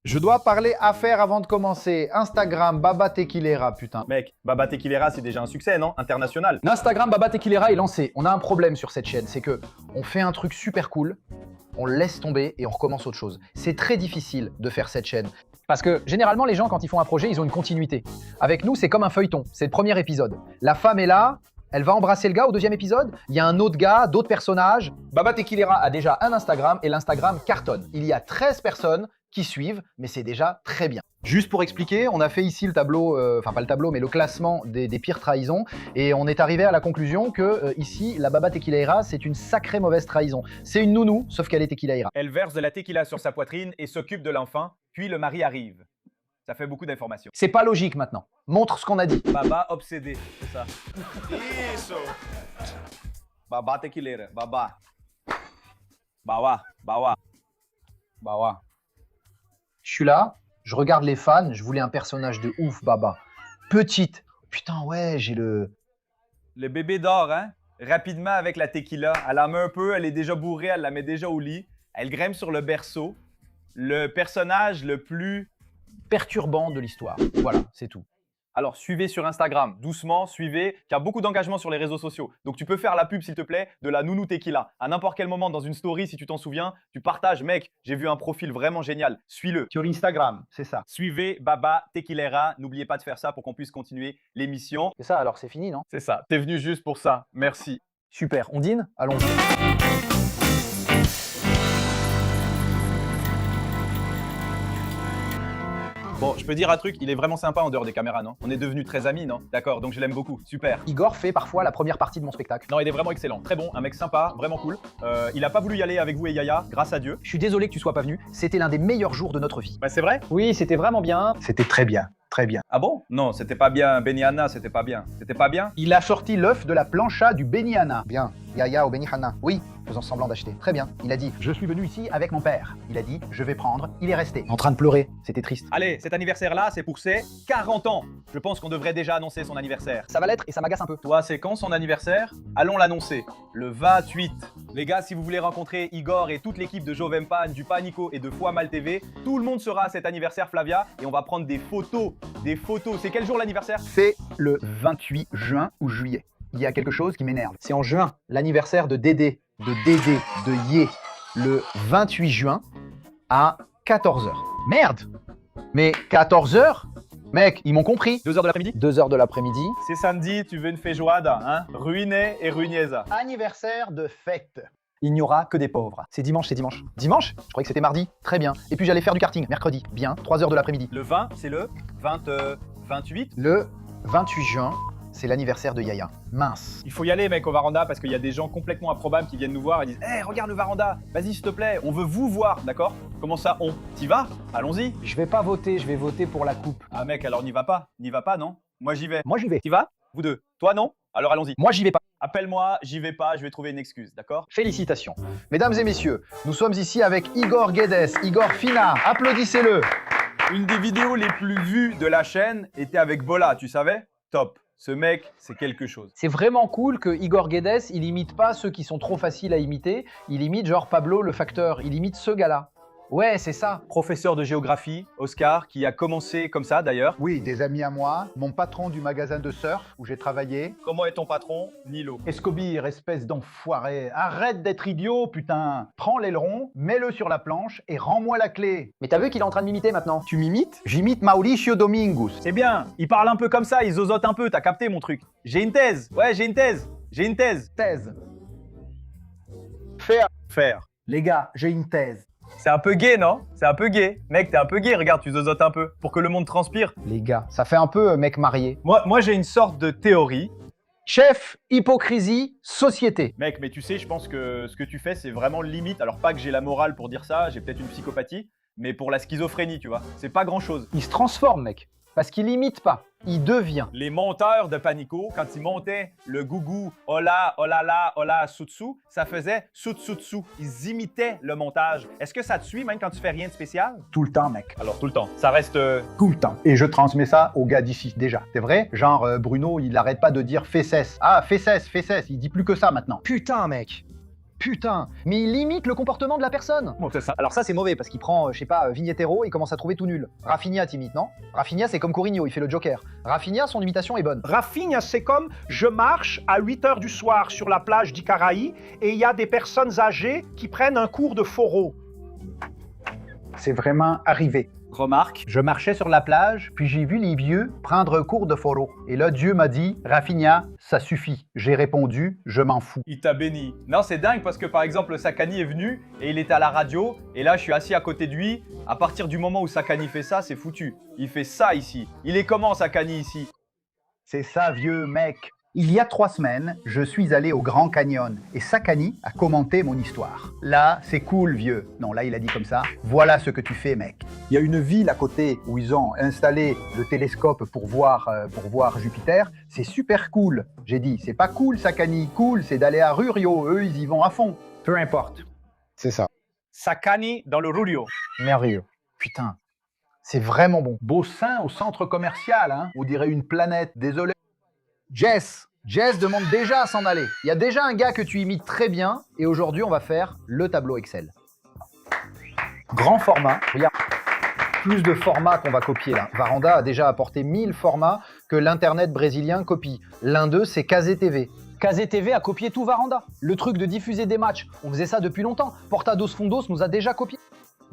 Je dois parler affaires avant de commencer. Instagram, Baba Tequilera, putain. Mec, Baba Tequilera, c'est déjà un succès, non? International. Instagram, Baba Tequilera est lancé. On a un problème sur cette chaîne, c'est que on fait un truc super cool, on laisse tomber et on recommence autre chose. C'est très difficile de faire cette chaîne. Parce que généralement, les gens, quand ils font un projet, ils ont une continuité. Avec nous, c'est comme un feuilleton. C'est le premier épisode. La femme est là, elle va embrasser le gars au deuxième épisode. Il y a un autre gars, d'autres personnages. Baba Tequilera a déjà un Instagram et l'Instagram cartonne. Il y a 13 personnes qui suivent, mais c'est déjà très bien. Juste pour expliquer, on a fait ici le tableau, enfin pas le tableau, mais le classement des pires trahisons, et on est arrivé à la conclusion que ici, la Baba Tequilera, c'est une sacrée mauvaise trahison. C'est une nounou, sauf qu'elle est tequilaera. Elle verse de la tequila sur sa poitrine et s'occupe de l'enfant, puis le mari arrive. Ça fait beaucoup d'informations. C'est pas logique maintenant. Montre ce qu'on a dit. Baba obsédé, c'est ça. Isso. Baba Tequilera, Baba. Bawa, Bawa. Bawa. Je suis là, je regarde les fans, je voulais un personnage de ouf, Baba. Petite. Putain, ouais, j'ai le... Le bébé dort, hein? Rapidement avec la tequila. Elle la met un peu, elle est déjà bourrée, elle la met déjà au lit. Elle grimpe sur le berceau. Le personnage le plus perturbant de l'histoire. Voilà, c'est tout. Alors, suivez sur Instagram, doucement, suivez, car y a beaucoup d'engagement sur les réseaux sociaux. Donc, tu peux faire la pub, s'il te plaît, de la nounou tequila. À n'importe quel moment, dans une story, si tu t'en souviens, tu partages, mec, j'ai vu un profil vraiment génial. Suis-le. Sur Instagram, c'est ça. Suivez Baba Tequilera. N'oubliez pas de faire ça pour qu'on puisse continuer l'émission. C'est ça, alors c'est fini, non? C'est ça. T'es venu juste pour ça. Merci. Super, on dîne? Allons. Bon, je peux dire un truc, il est vraiment sympa en dehors des caméras, non? On est devenus très amis, non? D'accord, donc je l'aime beaucoup. Super. Igor fait parfois la première partie de mon spectacle. Non, il est vraiment excellent. Très bon, un mec sympa, vraiment cool. Il a pas voulu y aller avec vous et Yaya, grâce à Dieu. Je suis désolé que tu sois pas venu, c'était l'un des meilleurs jours de notre vie. Bah, c'est vrai? Oui, c'était vraiment bien. C'était très bien, très bien. Ah bon? Non, c'était pas bien. Benihana, c'était pas bien. C'était pas bien? Il a sorti l'œuf de la plancha du Benihana. Bien. Yaya au Benihana. Oui, faisant semblant d'acheter. Très bien. Il a dit, je suis venu ici avec mon père. Il a dit, je vais prendre. Il est resté. En train de pleurer. C'était triste. Allez, cet anniversaire-là, c'est pour ses 40 ans. Je pense qu'on devrait déjà annoncer son anniversaire. Ça va l'être et ça m'agace un peu. Toi, c'est quand son anniversaire? Allons l'annoncer. Le 28. Les gars, si vous voulez rencontrer Igor et toute l'équipe de Jovempan, du Panico et de Foi Mal TV, tout le monde sera à cet anniversaire, Flavia, et on va prendre des photos. Des photos. C'est quel jour l'anniversaire? C'est le 28 juin ou juillet. Il y a quelque chose qui m'énerve. C'est en juin, l'anniversaire de Dédé, de Yé, le 28 juin à 14h. Merde! Mais 14h? Mec, ils m'ont compris. 2h de l'après-midi? 2h de l'après-midi. C'est samedi, tu veux une feijoada, hein? Ruiné et ruiniesa. Anniversaire de fête. Il n'y aura que des pauvres. C'est dimanche, c'est dimanche. Dimanche? Je croyais que c'était mardi. Très bien. Et puis j'allais faire du karting, mercredi. Bien, 3h de l'après-midi. Le 20, c'est le 28. Le 28 juin, c'est l'anniversaire de Yaya. Mince. Il faut y aller, mec, au Varanda, parce qu'il y a des gens complètement improbables qui viennent nous voir et disent « Hé, regarde le Varanda, vas-y, s'il te plaît, on veut vous voir, d'accord ?» Comment ça, on? T'y vas? Allons-y. Je vais pas voter, je vais voter pour la coupe. Ah, mec, alors n'y va pas. N'y va pas, non? Moi, j'y vais. Moi j'y vais. T'y vas? Vous deux. Toi, non? Alors allons-y. Moi j'y vais pas. Appelle-moi, j'y vais pas, je vais trouver une excuse, d'accord? Félicitations. Mesdames et messieurs, nous sommes ici avec Igor Guedes, Igor Fina. Applaudissez-le. Une des vidéos les plus vues de la chaîne était avec Bola, tu savais? Top. Ce mec, c'est quelque chose. C'est vraiment cool que Igor Guedes, il imite pas ceux qui sont trop faciles à imiter. Il imite genre Pablo le facteur. Il imite ce gars-là. Ouais, c'est ça. Professeur de géographie, Oscar, qui a commencé comme ça d'ailleurs. Oui, des amis à moi, mon patron du magasin de surf où j'ai travaillé. Comment est ton patron? Nilo. Escobir, espèce d'enfoiré, arrête d'être idiot, putain. Prends l'aileron, mets-le sur la planche et rends-moi la clé. Mais t'as vu qu'il est en train de m'imiter maintenant? Tu m'imites? J'imite Mauricio Domingos. C'est bien, il parle un peu comme ça, il zozote un peu, t'as capté mon truc. J'ai une thèse, ouais, j'ai une thèse. J'ai une thèse. Thèse. Faire. Les gars, j'ai une thèse. C'est un peu gay, non? C'est un peu gay. Mec, t'es un peu gay, regarde, tu zozotes un peu. Pour que le monde transpire. Les gars, ça fait un peu mec marié. Moi j'ai une sorte de théorie. Chef, hypocrisie, société. Mec, mais tu sais, je pense que ce que tu fais, c'est vraiment limite. Alors pas que j'ai la morale pour dire ça, j'ai peut-être une psychopathie, mais pour la schizophrénie, tu vois. C'est pas grand-chose. Il se transforme, mec. Parce qu'il imite pas. Il devient. Les monteurs de Panico, quand ils montaient le gougou, hola, olala, hola, sutsu, ça faisait sutsutsu. Ils imitaient le montage. Est-ce que ça te suit même quand tu fais rien de spécial? Tout le temps, mec. Alors tout le temps. Ça reste... Tout le temps. Et je transmets ça aux gars d'ici, déjà. C'est vrai? Genre, Bruno, il arrête pas de dire fesses. Ah, fesses, fesses. Il dit plus que ça maintenant. Putain, mec. Putain, mais il limite le comportement de la personne. Bon, c'est ça. Alors ça c'est mauvais parce qu'il prend, je sais pas, Vignettero et il commence à trouver tout nul. Rafinha t'imite, non? Rafinha c'est comme Courinho, il fait le Joker. Rafinha, son imitation est bonne. Rafinha, c'est comme je marche à 8h du soir sur la plage d'Icaraï et il y a des personnes âgées qui prennent un cours de foro. C'est vraiment arrivé. Remarque. Je marchais sur la plage, puis j'ai vu les vieux prendre un cours de foro. Et là, Dieu m'a dit, Rafinha, ça suffit. J'ai répondu, je m'en fous. Il t'a béni. Non, c'est dingue parce que par exemple, Sakani est venu et il était à la radio. Et là, je suis assis à côté de lui. À partir du moment où Sakani fait ça, c'est foutu. Il fait ça ici. Il est comment, Sakani, ici? C'est ça, vieux mec. Il y a 3 semaines, je suis allé au Grand Canyon et Sakani a commenté mon histoire. Là, c'est cool, vieux. Non, là, il a dit comme ça. Voilà ce que tu fais, mec. Il y a une ville à côté où ils ont installé le télescope pour voir Jupiter. C'est super cool. J'ai dit, c'est pas cool, Sakani. Cool, c'est d'aller à Rurio. Eux, ils y vont à fond. Peu importe. C'est ça. Sakani dans le Rurio. Merveilleux. Putain, c'est vraiment bon. Beau sein au centre commercial, hein. On dirait une planète. Désolé. Jess demande déjà à s'en aller. Il y a déjà un gars que tu imites très bien et aujourd'hui on va faire le tableau Excel. Grand format, regarde. Plus de formats qu'on va copier là. Varanda a déjà apporté 1000 formats que l'internet brésilien copie. L'un d'eux c'est KZTV. KZTV a copié tout Varanda. Le truc de diffuser des matchs, on faisait ça depuis longtemps. Porta dos Fundos nous a déjà copié.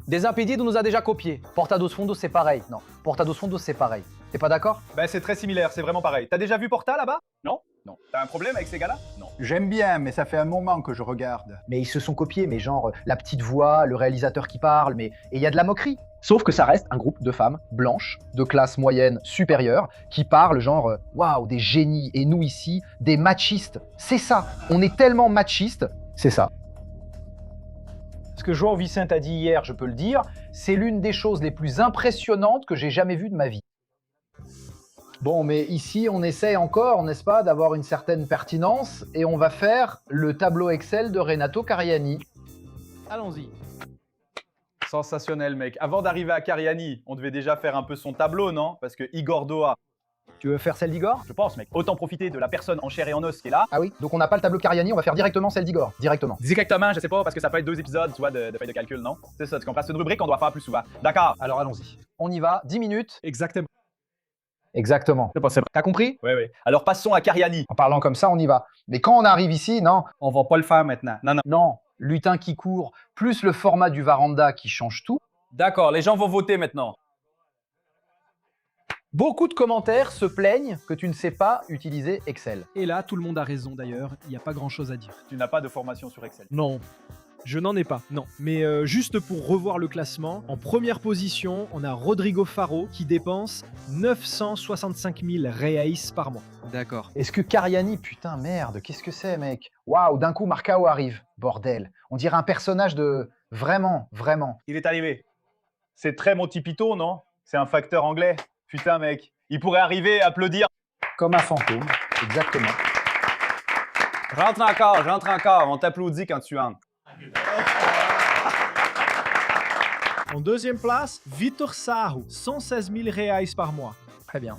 Desimpedidos nous a déjà copié. Porta dos Fundos c'est pareil. Non, Porta dos Fundos c'est pareil. T'es pas d'accord? Ben, c'est très similaire, c'est vraiment pareil. T'as déjà vu Porta là-bas? Non? Non. T'as un problème avec ces gars-là? Non. J'aime bien, mais ça fait un moment que je regarde. Mais ils se sont copiés, mais genre la petite voix, le réalisateur qui parle, mais et il y a de la moquerie. Sauf que ça reste un groupe de femmes blanches, de classe moyenne supérieure, qui parlent genre waouh, des génies, et nous ici, des machistes. C'est ça, on est tellement machistes, c'est ça. Ce que João Vicente a dit hier, je peux le dire, c'est l'une des choses les plus impressionnantes que j'ai jamais vues de ma vie. Bon, mais ici, on essaye encore, n'est-ce pas, d'avoir une certaine pertinence, et on va faire le tableau Excel de Renato Cariani. Allons-y. Sensationnel, mec. Avant d'arriver à Cariani, on devait déjà faire un peu son tableau, non? Parce que Igor Doa, Tu veux faire celle d'Igor? je pense, mec, autant profiter de la personne en chair et en os qui est là. Ah oui, donc on n'a pas le tableau Cariani, on va faire directement celle d'Igor, directement. Directement, je sais pas, parce que ça peut être 2 épisodes, tu vois, de feuilles de calcul, non? C'est ça, tu comprends? C'est une rubrique qu'on doit faire plus souvent. D'accord. Alors allons-y. On y va, 10 minutes. Exactement. Exactement. C'est pas c'est vrai. T'as compris? Oui, oui. Alors passons à Cariani. En parlant comme ça, on y va. Mais quand on arrive ici, non, On va pas le faire maintenant. Non, non. non, lutin qui court, plus le format du Varanda qui change tout. D'accord, les gens vont voter maintenant. Beaucoup de commentaires se plaignent que tu ne sais pas utiliser Excel. Et là, tout le monde a raison d'ailleurs, il n'y a pas grand-chose à dire. Tu n'as pas de formation sur Excel. Non, je n'en ai pas, non. Mais juste pour revoir le classement, en première position, on a Rodrigo Faro qui dépense 965 000 reais par mois. D'accord. Est-ce que Cariani, putain, merde, qu'est-ce que c'est, mec? Waouh, d'un coup, Marcao arrive. Bordel. On dirait un personnage de... Vraiment, vraiment. Il est arrivé. C'est très Monty Python, non? C'est un facteur anglais. Putain, mec. Il pourrait arriver et applaudir. Comme un fantôme, exactement. Rentre encore. On t'applaudit quand tu entres. En deuxième place, Vitor Sarro, 116 000 reais par mois. Très bien.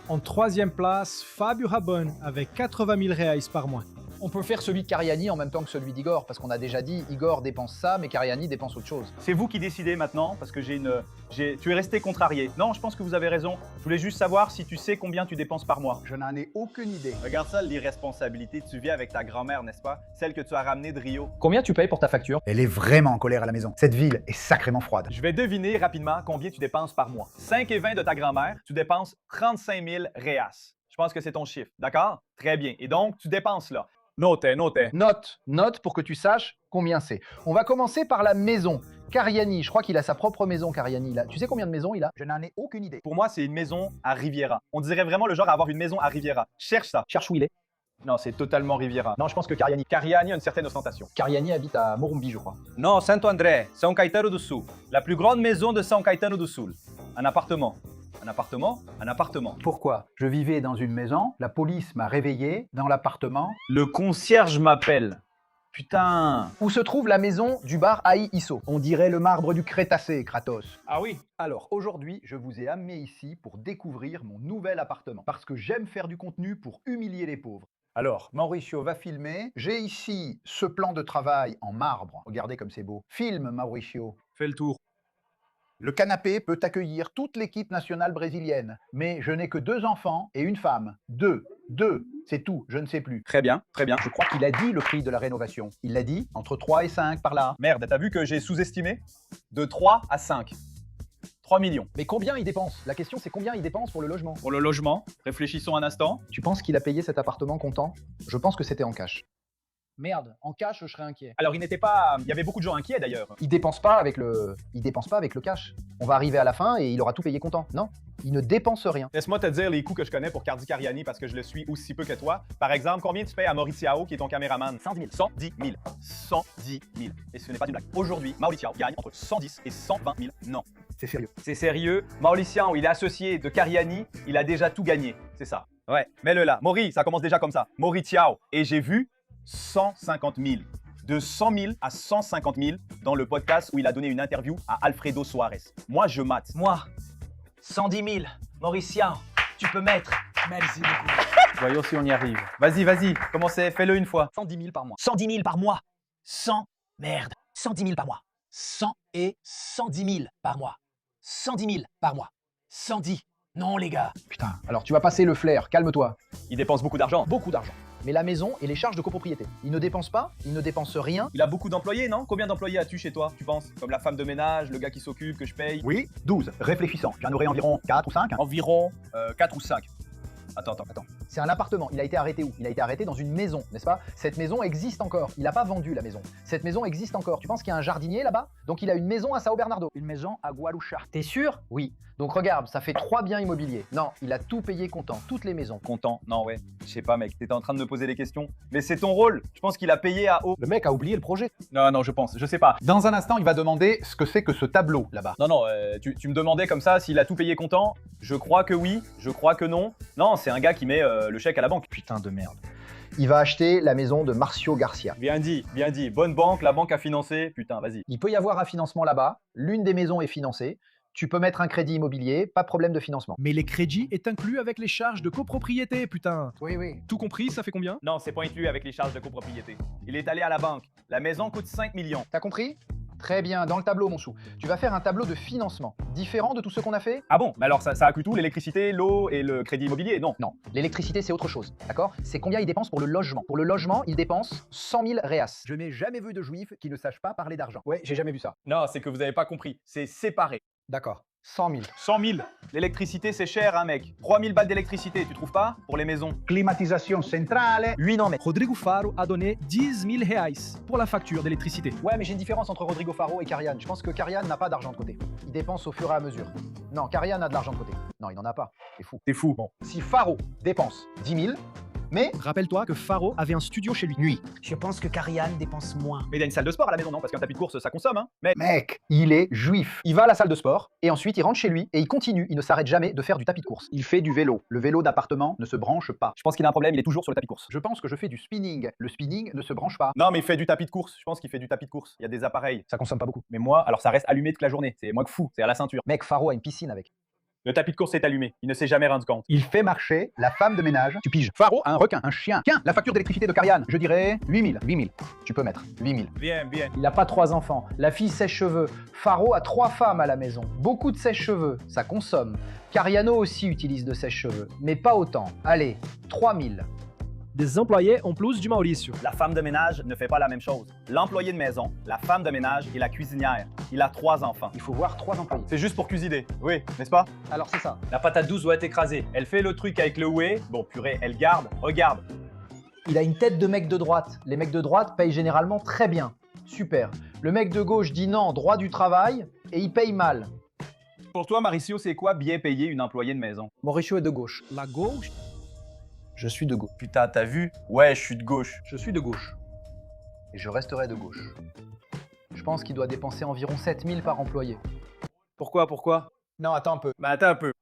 En troisième place, Fabio Rabon avec 80 000 reais par mois. On peut faire celui de Cariani en même temps que celui d'Igor, parce qu'on a déjà dit, Igor dépense ça, mais Cariani dépense autre chose. C'est vous qui décidez maintenant, parce que tu es resté contrarié. Non, je pense que vous avez raison. Je voulais juste savoir si tu sais combien tu dépenses par mois. Je n'en ai aucune idée. Regarde ça, l'irresponsabilité. Tu vis avec ta grand-mère, n'est-ce pas? Celle que tu as ramenée de Rio. Combien tu payes pour ta facture? Elle est vraiment en colère à la maison. Cette ville est sacrément froide. Je vais deviner rapidement combien tu dépenses par mois. 5,20 de ta grand-mère, tu dépenses 35 000 reas. Je pense que c'est ton chiffre, d'accord? Très bien. Et donc, tu dépenses là. Notez. Note pour que tu saches combien c'est. On va commencer par la maison. Cariani, je crois qu'il a sa propre maison, Cariani. Là. Tu sais combien de maisons il a? Je n'en ai aucune idée. Pour moi, c'est une maison à Riviera. On dirait vraiment le genre à avoir une maison à Riviera. Cherche ça. Cherche où il est. Non, c'est totalement Riviera. Non, je pense que Cariani Cariani a une certaine ostentation. Cariani habite à Morumbi, je crois. Non, Santo André, São Caetano do Sul. La plus grande maison de São Caetano do Sul. Un appartement. Un appartement. Pourquoi? Je vivais dans une maison, la police m'a réveillé dans l'appartement. Le concierge m'appelle. Putain. Où se trouve la maison du bar Aï Isso? On dirait le marbre du Crétacé, Kratos. Ah oui. Alors aujourd'hui, je vous ai amené ici pour découvrir mon nouvel appartement. Parce que j'aime faire du contenu pour humilier les pauvres. Alors, Mauricio va filmer. J'ai ici ce plan de travail en marbre. Regardez comme c'est beau. Filme, Mauricio. Fais le tour. Le canapé peut accueillir toute l'équipe nationale brésilienne. Mais je n'ai que 2 enfants et une femme. Deux, c'est tout, je ne sais plus. Très bien, très bien. Je crois qu'il a dit le prix de la rénovation. Il l'a dit, entre 3 et 5 par là. Merde, t'as vu que j'ai sous-estimé? De 3 à 5. 3 millions. Mais combien il dépense? La question, c'est combien il dépense pour le logement? Pour le logement, réfléchissons un instant. Tu penses qu'il a payé cet appartement comptant? Je pense que c'était en cash. Merde, en cash, je serais inquiet. Alors, il n'était pas... Il y avait beaucoup de gens inquiets, d'ailleurs. Il dépense pas avec le cash. On va arriver à la fin et il aura tout payé comptant. Non, il ne dépense rien. Laisse-moi te dire les coûts que je connais pour Cardi Cariani parce que je le suis aussi peu que toi. Par exemple, combien tu payes à Mauricio, qui est ton caméraman? 110 000. 110 000. 110 000. Et ce n'est pas une blague. Aujourd'hui, Mauricio gagne entre 110 et 120 000. Non. C'est sérieux. C'est sérieux. Mauricio, il est associé de Cariani. Il a déjà tout gagné. C'est ça. Ouais, mets-le là. Mauri, ça commence déjà comme ça. Mauricio. Et j'ai vu 150 000. De 100 000 à 150 000 dans le podcast où il a donné une interview à Alfredo Suarez. Moi, je mate. Moi, 110 000. Mauricio, tu peux mettre. Merci beaucoup. Voyons si on y arrive. Vas-y, vas-y. Commencez, fais-le une fois. 110 000 par mois. 110 000 par mois. 100. Merde. 110 000 par mois. 100 et 110 000 par mois. 110 000 par mois. 110. Non, les gars. Putain, alors tu vas passer le flair, calme-toi. Il dépense beaucoup d'argent. Beaucoup d'argent. Mais la maison et les charges de copropriété. Il ne dépense pas, il ne dépense rien. Il a beaucoup d'employés, non? Combien d'employés as-tu chez toi, tu penses? Comme la femme de ménage, le gars qui s'occupe, que je paye? Oui, 12. Réfléchissant. J'en aurai environ 4 ou 5. Environ 4 ou 5. Attends. C'est un appartement. Il a été arrêté où? Il a été arrêté dans une maison, n'est-ce pas? Cette maison existe encore. Il n'a pas vendu la maison. Cette maison existe encore. Tu penses qu'il y a un jardinier là-bas? Donc il a une maison à Sao Bernardo. Une maison à Guarujá. T'es sûr? Oui. Donc regarde, ça fait 3 biens immobiliers. Non, il a tout payé comptant, toutes les maisons. Content? Non, ouais. Je sais pas, mec. T'étais en train de me poser des questions. Mais c'est ton rôle. Je pense qu'il a payé à haut. Le mec a oublié le projet. Non, je pense. Je sais pas. Dans un instant, il va demander ce que c'est que ce tableau là-bas. Non, tu me demandais comme ça s'il a tout payé content. Je crois que oui. Je crois que non. Non, c'est un gars qui met le chèque à la banque. Putain de merde. Il va acheter la maison de Marcio Garcia. Bien dit. Bonne banque, la banque a financé. Putain, vas-y. Il peut y avoir un financement là-bas. L'une des maisons est financée. Tu peux mettre un crédit immobilier, pas de problème de financement. Mais les crédits est inclus avec les charges de copropriété, putain. Oui. Tout compris, ça fait combien? Non, c'est pas inclus avec les charges de copropriété. Il est allé à la banque. La maison coûte 5 millions. T'as compris? Très bien, dans le tableau, mon chou. Tu vas faire un tableau de financement, différent de tout ce qu'on a fait? Ah bon? Mais alors ça inclut tout? L'électricité, l'eau et le crédit immobilier? Non. Non, l'électricité, c'est autre chose, d'accord? C'est combien il dépense pour le logement. Pour le logement, il dépense 100 000 reas. Je n'ai jamais vu de juif qui ne sache pas parler d'argent. Ouais, j'ai jamais vu ça. Non, c'est que vous avez pas compris. C'est séparé. D'accord, 100 000. 100 000. L'électricité, c'est cher, hein, mec. 3 000 balles d'électricité, tu trouves pas? Pour les maisons. Climatisation centrale. Lui, non, mec. Rodrigo Faro a donné 10 000 reais pour la facture d'électricité. Ouais, mais j'ai une différence entre Rodrigo Faro et Karian. Je pense que Karian n'a pas d'argent de côté. Il dépense au fur et à mesure. Non, Karian a de l'argent de côté. Non, il n'en a pas. C'est fou. T'es fou. Bon. Si Faro dépense 10 000, mais Rappelle-toi que Faro avait un studio chez lui. Je pense que Karian dépense moins. Mais il y a une salle de sport à la maison, non? Parce qu'un tapis de course, ça consomme, hein? Mais Mec, il est juif. il va à la salle de sport et ensuite il rentre chez lui et il continue. Il ne s'arrête jamais de faire du tapis de course. Il fait du vélo. Le vélo d'appartement ne se branche pas. je pense qu'il a un problème, il est toujours sur le tapis de course. Je pense que je fais du spinning. Le spinning ne se branche pas. Non, mais il fait du tapis de course. Je pense qu'il fait du tapis de course. Il y a des appareils. Ça consomme pas beaucoup. Mais moi, alors ça reste allumé toute la journée. C'est moins que fou. C'est à la ceinture. Mec, Faro a une piscine avec. Le tapis de course est allumé. Il ne s'est jamais rendu compte. Il fait marcher la femme de ménage. Tu piges. Faro a un requin, un chien. Tiens, la facture d'électricité de Karian, je dirais 8 000. 8 000. Tu peux mettre 8 000. Bien. Il n'a pas 3 enfants. La fille sèche-cheveux. Faro a 3 femmes à la maison. Beaucoup de sèche-cheveux. Ça consomme. Cariano aussi utilise de sèche-cheveux. Mais pas autant. Allez, 3 000. Des employés en plus du Mauricio. La femme de ménage ne fait pas la même chose. L'employé de maison, la femme de ménage et la cuisinière. Il a 3 enfants. Il faut voir 3 employés. C'est juste pour cuisiner. Oui, n'est-ce pas? Alors c'est ça. La patate douce doit être écrasée. Elle fait le truc avec le whey. Bon, purée, elle garde. Regarde. Il a une tête de mec de droite. Les mecs de droite payent généralement très bien. Super. Le mec de gauche dit non, droit du travail, et il paye mal. Pour toi, Mauricio, c'est quoi bien payer une employée de maison? Mauricio est de gauche. La gauche. Je suis de gauche. Putain, t'as vu? Ouais, je suis de gauche. Je suis de gauche. Et je resterai de gauche. Je pense qu'il doit dépenser environ 7 000 par employé. Pourquoi? Non, attends un peu. Bah attends un peu.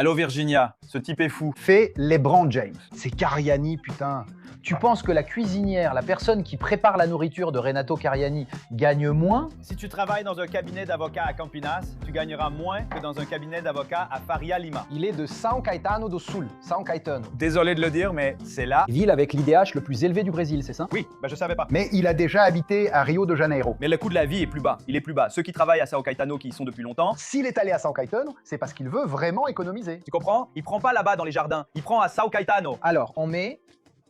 Allô Virginia, ce type est fou. Fait LeBron James. C'est Cariani, putain. Tu penses que la cuisinière, la personne qui prépare la nourriture de Renato Cariani, gagne moins? Si tu travailles dans un cabinet d'avocats à Campinas, tu gagneras moins que dans un cabinet d'avocats à Faria Lima. Il est de São Caetano do Sul, São Caetano. Désolé de le dire, mais c'est là. Ville avec l'IDH le plus élevé du Brésil, c'est ça? Oui, je savais pas. Mais il a déjà habité à Rio de Janeiro. Mais le coût de la vie est plus bas. Il est plus bas. Ceux qui travaillent à São Caetano, qui y sont depuis longtemps, S'il est allé à São Caetano, c'est parce qu'il veut vraiment économiser. tu comprends? Il prend pas là-bas dans les jardins. Il prend à São Caetano. Alors, on met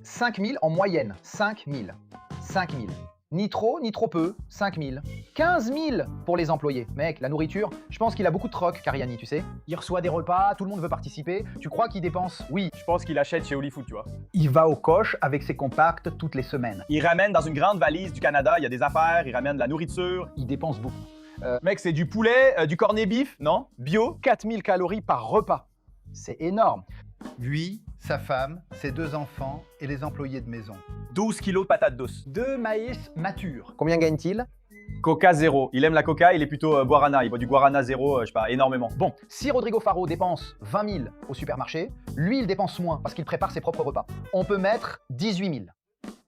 5000 en moyenne. 5000. 5000. Ni trop, ni trop peu. 5000. 15 000 pour les employés. Mec, la nourriture, je pense qu'il a beaucoup de troc, Cariani, tu sais. Il reçoit des repas, tout le monde veut participer. Tu crois qu'il dépense? Oui. Je pense qu'il achète chez Hollyfood, tu vois. Il va au coche avec ses compacts toutes les semaines. Il ramène dans une grande valise du Canada, il y a des affaires, il ramène de la nourriture. Il dépense beaucoup. Mec, c'est du poulet, du cornet beef, non? Bio. 4000 calories par repas. C'est énorme. Lui, sa femme, ses 2 enfants et les employés de maison. 12 kilos de patates douces. 2 maïs matures. Combien gagne-t-il? Coca zéro. Il aime la coca, il est plutôt guarana. Il boit du guarana zéro, je sais pas, énormément. Bon, si Rodrigo Faro dépense 20 000 au supermarché, lui, il dépense moins parce qu'il prépare ses propres repas. On peut mettre 18 000.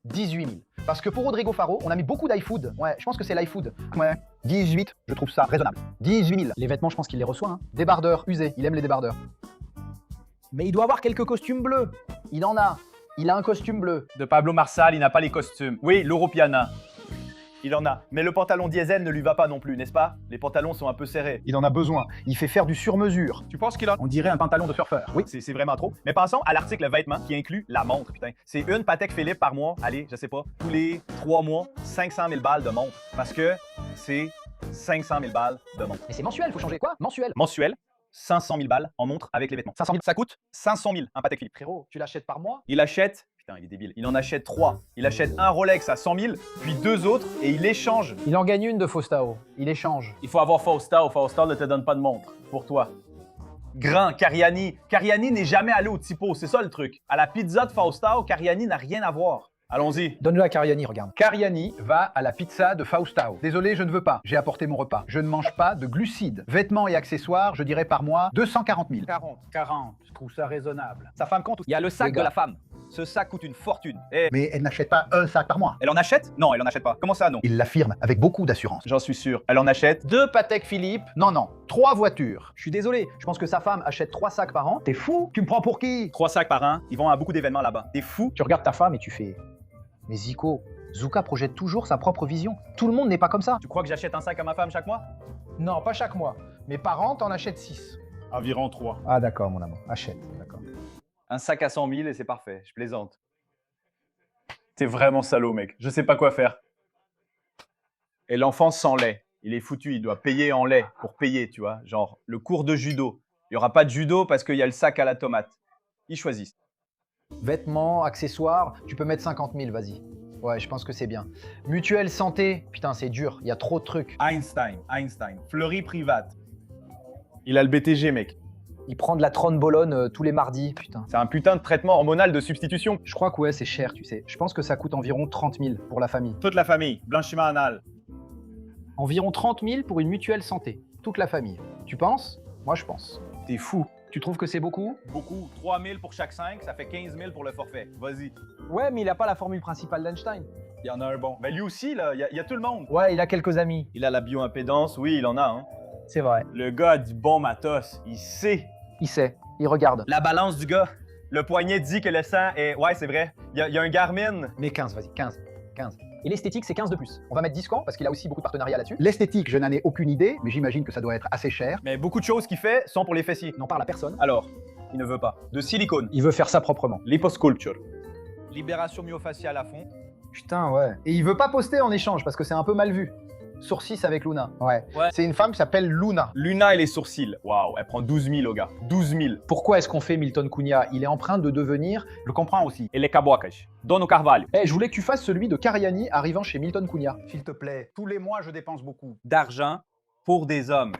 18 000. Parce que pour Rodrigo Faro, on a mis beaucoup d'iFood. Ouais, je pense que c'est l'iFood. Ouais, 18, je trouve ça raisonnable. 18 000. Les vêtements, je pense qu'il les reçoit. Hein. Débardeurs, usés. Il aime les débardeurs. Mais il doit avoir quelques costumes bleus. Il en a. Il a un costume bleu. De Pablo Marsal, il n'a pas les costumes. Oui, l'Europiana. Il en a. Mais le pantalon diesel ne lui va pas non plus, n'est-ce pas? Les pantalons sont un peu serrés. Il en a besoin. Il fait faire du sur-mesure. Tu penses qu'il a... On dirait un pantalon de surfeur. Oui, c'est vraiment trop. Mais pensons à l'article vêtements qui inclut la montre, putain. C'est une Patek Philippe par mois. Allez, je sais pas, tous les 3 mois, 500 000 balles de montre. Parce que c'est 500 000 balles de montre. Mais c'est mensuel, faut changer quoi? Mensuel. Mensuel, 500 000 balles en montre avec les vêtements. 500 000. Ça coûte 500 000 un Patek Philippe. Frérot, tu l'achètes par mois? Il achète... Putain, il est débile. Il en achète 3. Il achète un Rolex à 100 000, puis 2 autres, et il échange. Il en gagne une de Faustao. Il échange. Il faut avoir Faustao. Faustao ne te donne pas de montre. Pour toi. Grand, Cariani. Cariani n'est jamais allé au typo, c'est ça le truc. À la pizza de Faustao, Cariani n'a rien à voir. Allons-y. Donne-le à Cariani, regarde. Cariani va à la pizza de Faustao. Désolé, je ne veux pas. J'ai apporté mon repas. Je ne mange pas de glucides. Vêtements et accessoires, je dirais par mois 240 000. 40. Je trouve ça raisonnable. Sa femme compte. Il y a le sac Les de gars. la femme. Ce sac coûte une fortune. Et Mais elle n'achète pas un sac par mois. elle en achète? Non, elle en achète pas. Comment ça, non? Il l'affirme avec beaucoup d'assurance. J'en suis sûr. Elle en achète. 2 Patek Philippe. Non, 3 voitures. Je suis désolé, je pense que sa femme achète 3 sacs par an. T'es fou? Tu me prends pour qui? 3 sacs par an. Ils vont à beaucoup d'événements là-bas. T'es fou? Tu regardes ta femme et tu fais... Mais Zico, Zuka projette toujours sa propre vision. Tout le monde n'est pas comme ça. Tu crois que j'achète un sac à ma femme chaque mois? Non, pas chaque mois. Mais par an, t'en achètes 6. Environ 3. Ah d'accord, mon amour. Achète, d'accord. Un sac à 100 000 et c'est parfait. Je plaisante. T'es vraiment salaud, mec. Je sais pas quoi faire. Et l'enfant sans lait. Il est foutu. Il doit payer en lait pour payer, tu vois. Genre, le cours de judo. Il y aura pas de judo parce qu'il y a le sac à la tomate. Ils choisissent. Vêtements, accessoires, tu peux mettre 50 000, vas-y. Ouais, je pense que c'est bien. Mutuelle santé, putain, c'est dur, il y a trop de trucs. Einstein. Fleury private. Il a le BTG, mec. Il prend de la trombolone tous les mardis, putain. C'est un putain de traitement hormonal de substitution. Je crois que ouais, c'est cher, tu sais. Je pense que ça coûte environ 30 000 pour la famille. Toute la famille. Blanchiment anal. Environ 30 000 pour une mutuelle santé. Toute la famille. Tu penses? Moi, je pense. T'es fou. Tu trouves que c'est beaucoup? Beaucoup. 3 000 pour chaque 5, ça fait 15 000 pour le forfait. Vas-y. Ouais, mais il a pas la formule principale d'Einstein. Il y en a un bon. Mais lui aussi, là, il y a tout le monde. Ouais, il a quelques amis. Il a la bioimpédance, oui, il en a, hein. C'est vrai. Le gars a du bon matos, il sait. Il sait. Il regarde. La balance du gars. Le poignet dit que le sang est... Ouais, c'est vrai. Il y a un Garmin. Mais 15, vas-y, 15. 15. Et l'esthétique, c'est 15 de plus. On va mettre 10 quand parce qu'il a aussi beaucoup de partenariats là-dessus. L'esthétique, je n'en ai aucune idée, mais j'imagine que ça doit être assez cher. Mais beaucoup de choses qu'il fait sont pour les fessiers. N'en parle à personne. Alors, il ne veut pas. De silicone. Il veut faire ça proprement. Liposculpture. Libération myofaciale à fond. Putain, ouais. Et il veut pas poster en échange parce que c'est un peu mal vu. Sourcils avec Luna. Ouais. Ouais. C'est une femme qui s'appelle Luna. Luna et les sourcils. Waouh, elle prend 12 000 au gars. 12 000. Pourquoi est-ce qu'on fait Milton Cunha? Il est en train de devenir... Je le comprends aussi. Et les cabouacas. Dono Carvalho. Eh, je voulais que tu fasses celui de Cariani arrivant chez Milton Cunha. S'il te plaît, tous les mois, je dépense beaucoup. D'argent pour des hommes.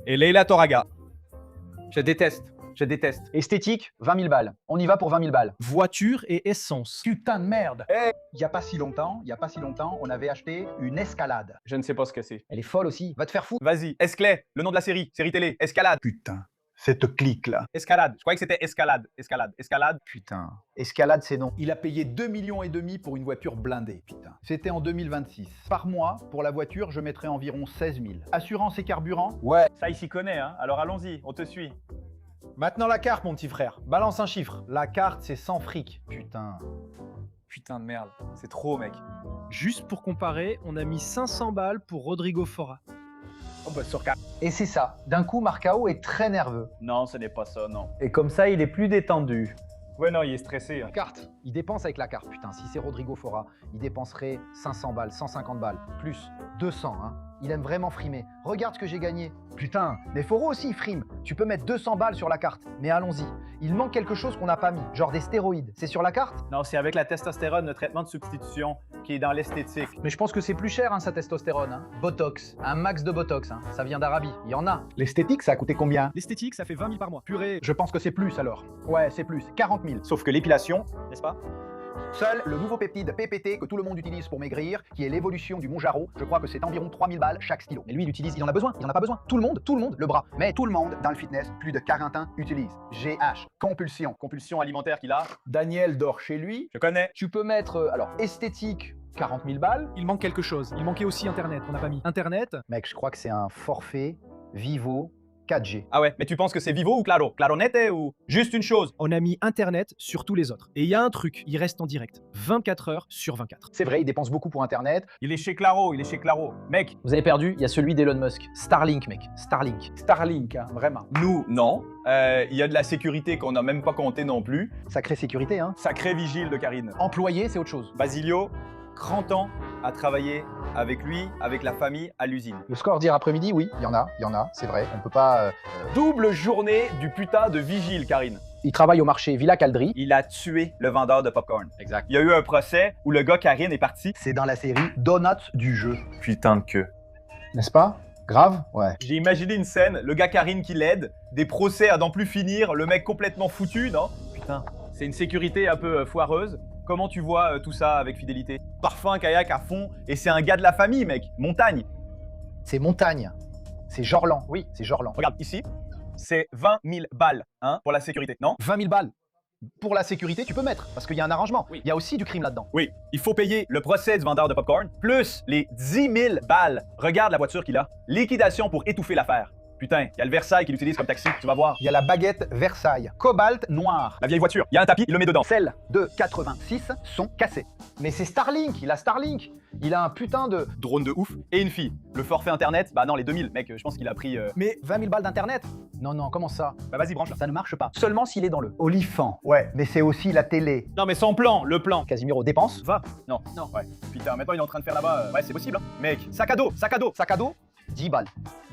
Et Leila Toraga. Je déteste. Je déteste. Esthétique, 20 000 balles. On y va pour 20 000 balles. Voiture et essence. Putain de merde. Hey. Il y a pas si longtemps, on avait acheté une escalade. Je ne sais pas ce que c'est. Elle est folle aussi. Va te faire foutre. Vas-y, Esclay, le nom de la série télé, Escalade. Putain, cette clique-là. Escalade. Je croyais que c'était escalade. Escalade. Putain. Escalade, c'est non. Il a payé 2,5 millions pour une voiture blindée, putain. C'était en 2026. Par mois, pour la voiture, je mettrais environ 16 000. Assurance et carburant? Ouais. Ça, il s'y connaît, hein. Alors allons-y, on te suit. Maintenant la carte, mon petit frère. Balance un chiffre. La carte, c'est sans fric. Putain. Putain de merde. C'est trop, mec. Juste pour comparer, on a mis 500 balles pour Rodrigo Fora. Oh, bah, sur carte. Et c'est ça. D'un coup, Marcao est très nerveux. Non, ce n'est pas ça, non. Et comme ça, il est plus détendu. Ouais, non, il est stressé. Hein. Carte. Il dépense avec la carte. Putain, si c'est Rodrigo Fora, il dépenserait 500 balles, 150 balles, plus 200, hein. Il aime vraiment frimer. Regarde ce que j'ai gagné. Putain, mais Foro aussi, il frime. Tu peux mettre 200 balles sur la carte. Mais allons-y. Il manque quelque chose qu'on n'a pas mis, genre des stéroïdes. C'est sur la carte? Non, c'est avec la testostérone, le traitement de substitution, qui est dans l'esthétique. Mais je pense que c'est plus cher, hein, sa testostérone. Hein. Botox, un max de Botox. Hein. Ça vient d'Arabie. Il y en a. L'esthétique, ça a coûté combien? L'esthétique, ça fait 20 000 par mois. Purée. Je pense que c'est plus alors. Ouais, c'est plus. 40 000. Sauf que l'épilation, n'est-ce pas? Seul le nouveau peptide PPT que tout le monde utilise pour maigrir, qui est l'évolution du Mounjaro, je crois que c'est environ 3 000 balles chaque stylo. Mais lui, il utilise, il en a besoin, il en a pas besoin. Tout le monde, le bras. Mais tout le monde dans le fitness, plus de 40 ans, utilise. GH, compulsion. Compulsion alimentaire qu'il a. Daniel dort chez lui. Je connais. Tu peux mettre, alors, esthétique, 40 000 balles. Il manque quelque chose. Il manquait aussi Internet, on n'a pas mis. Internet, Mec, je crois que c'est un forfait Vivo 4G. Ah ouais, mais tu penses que c'est Vivo ou Claro? Claronette ou juste une chose? on a mis Internet sur tous les autres. Et il y a un truc, il reste en direct. 24 heures sur 24. C'est vrai, il dépense beaucoup pour Internet. Il est chez Claro, il est chez Claro. Mec, Vous avez perdu, il y a celui d'Elon Musk. Starlink, mec. Starlink. Starlink, hein, vraiment. nous, non. Il y a de la sécurité qu'on n'a même pas compté non plus. Sacrée sécurité, hein. Sacré vigile de Karine. Employé, c'est autre chose. Basilio, 30 ans à travailler avec lui, avec la famille, à l'usine. Le score d'hier après-midi, oui, il y en a, c'est vrai. On peut pas. Double journée du putain de vigile, Karine. Il travaille au marché Villa Caldri. Il a tué le vendeur de popcorn. Exact. Il y a eu un procès où le gars Karine est parti. C'est dans la série Donuts du jeu. Putain de queue. N'est-ce pas? Grave? Ouais. J'ai imaginé une scène, le gars Karine qui l'aide, des procès à n'en plus finir, le mec complètement foutu, non? Putain, c'est une sécurité un peu foireuse. Comment tu vois tout ça avec fidélité? Parfum, kayak à fond, et c'est un gars de la famille, mec. Montagne. C'est Montagne. C'est Jorlan. Oui, c'est Jorlan. Regarde, ici, c'est 20 000 balles, hein, pour la sécurité, non? 20 000 balles. Pour la sécurité, tu peux mettre, parce qu'il y a un arrangement. Oui. Il y a aussi du crime là-dedans. Oui, il faut payer le procès du vendeur de popcorn, plus les 10 000 balles. Regarde la voiture qu'il a. Liquidation pour étouffer l'affaire. Putain, il y a le Versailles qu'il utilise comme taxi, tu vas voir. Il y a la baguette Versailles, cobalt noir. La vieille voiture, il y a un tapis, il le met dedans. Celles de 86 sont cassées. Mais c'est Starlink, il a Starlink. Il a un putain de. Drone de ouf. Et une fille. Le forfait internet, bah non, les 2000, mec, je pense qu'il a pris... Mais 20 000 balles d'internet? Non, non, comment ça? Bah vas-y, branche. Ça ne marche pas. Seulement s'il est dans le. Olifant, ouais, mais c'est aussi la télé. Non mais son plan, le plan. Casimiro dépense. Va. Non, non, ouais. Putain, maintenant il est en train de faire là-bas. Ouais, c'est possible, hein. Mec, sac à dos, sac à dos. Sac à dos? 10 balles.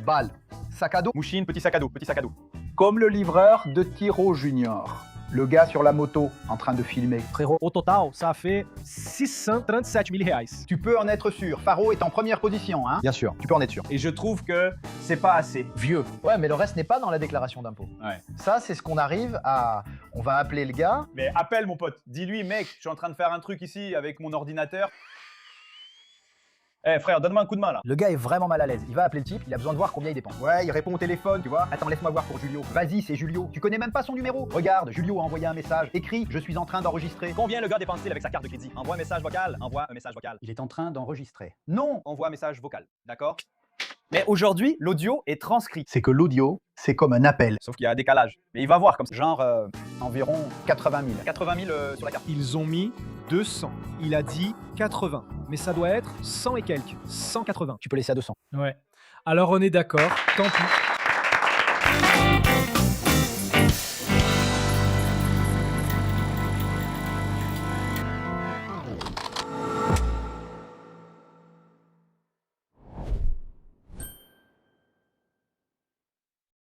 Balles. Sac à dos? Mouchine, petit sac à dos, petit sac à dos. Comme le livreur de Tiro Junior. Le gars sur la moto en train de filmer. Frérot, au total, ça fait 637 000 reais. Tu peux en être sûr, Faro est en première position, hein? Bien sûr, tu peux en être sûr. Et je trouve que c'est pas assez. Vieux. Ouais, mais le reste n'est pas dans la déclaration d'impôt. Ouais. Ça, c'est ce qu'on arrive à. On va appeler le gars. Mais appelle mon pote, dis-lui, mec, je suis en train de faire un truc ici avec mon ordinateur. Eh frère, donne-moi un coup de main là. Le gars est vraiment mal à l'aise. Il va appeler le type, il a besoin de voir combien il dépense. Ouais, il répond au téléphone, tu vois. Attends, laisse-moi voir pour Julio. Vas-y, c'est Julio. Tu connais même pas son numéro. Regarde, Julio a envoyé un message. Écrit, je suis en train d'enregistrer. Combien le gars dépense-t-il avec sa carte de crédit? Envoie un message vocal, envoie un message vocal. Il est en train d'enregistrer. Non, envoie un message vocal, d'accord? Mais aujourd'hui, l'audio est transcrit. C'est que l'audio, c'est comme un appel. Sauf qu'il y a un décalage. Mais il va voir comme ça. Genre environ 80 000. 80 000 sur la carte. Ils ont mis 200. Il a dit 80. Mais ça doit être 100 et quelques. 180. Tu peux laisser à 200. Ouais. Alors on est d'accord, tant pis.